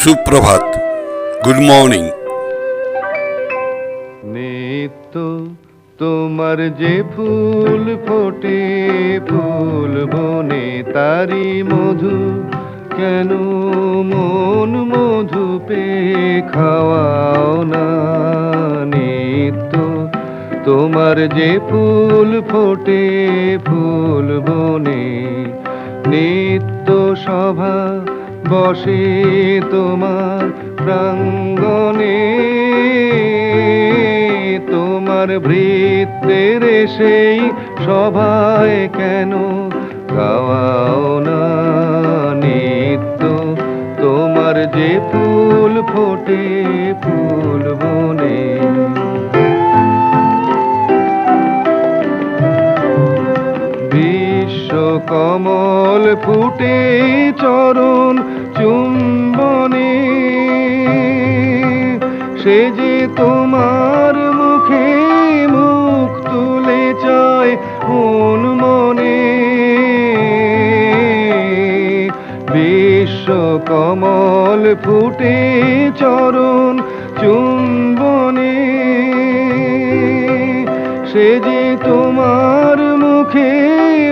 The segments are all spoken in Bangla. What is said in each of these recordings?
সুপ্রভাত, গুড মর্নিং। নিত্য তোমার যে ফুল ফোটে ফুল বনে তারি মধু, কেন মন মধু পে খাওয়াও না। নিত্য তোমার যে ফুল ফোটে ফুল বনে, নিত্য সভা বসে তোমার প্রাঙ্গণে, তোমার ভৃত্যের সেই সভায় কেন গাওয়াও না। নিত্য তোমার যে ফুল ফোটে ফুল বনে, কমল ফুটে চরণ চুম্বনে, সে যে তোমার মুখে মুখ তুলে চায় মন মনে। বিশ্ব কমল ফুটে চরণ চুম্বনে, সে যে তোমার মুখে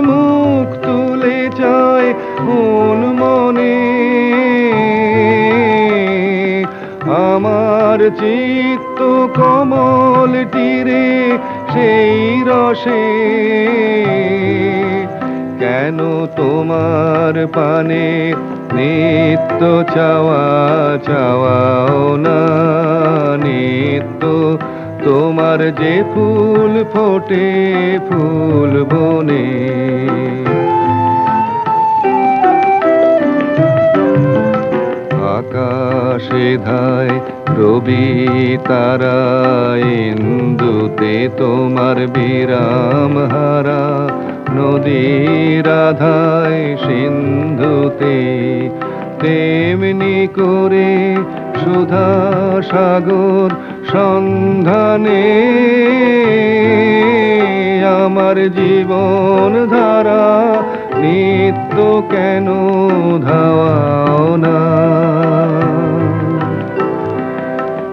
মুখ তুলে চায় মন মনে। আমার চিত্ত কমল তীরে সেই রসে, কেন তোমার পানে নিত্য চাওয়া চাওয়াও না। নিত্য তোমার যে ফুল ফোটে ফুল বনে, আকাশে ধায় রবি তারা, ইন্দুতে তোমার বিরাম হারা, নদীর আধায় সিন্ধুতে তেমনি করে সুধা সাগর সন্ধানে, আমার জীবন ধারা নিত্য কেন ধাওয়াও না।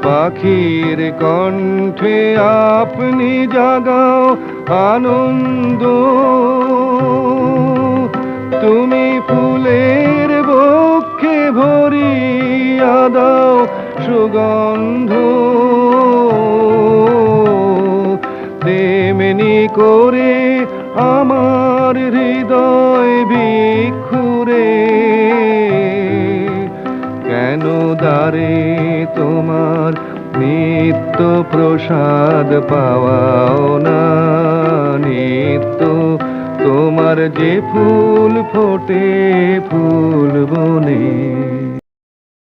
পাখির কণ্ঠে আপনি জাগাও আনন্দ, তুমি ফুলের বক্ষে ভরিয়া দাও সুগন্ধ, তেমনি করে আমার হৃদয় ভিক্ষুরে, কেন দ্বারে তোমার নিত্য প্রসাদ পাওয়াও না। নিত্য তোমার যে ফুল ফোটে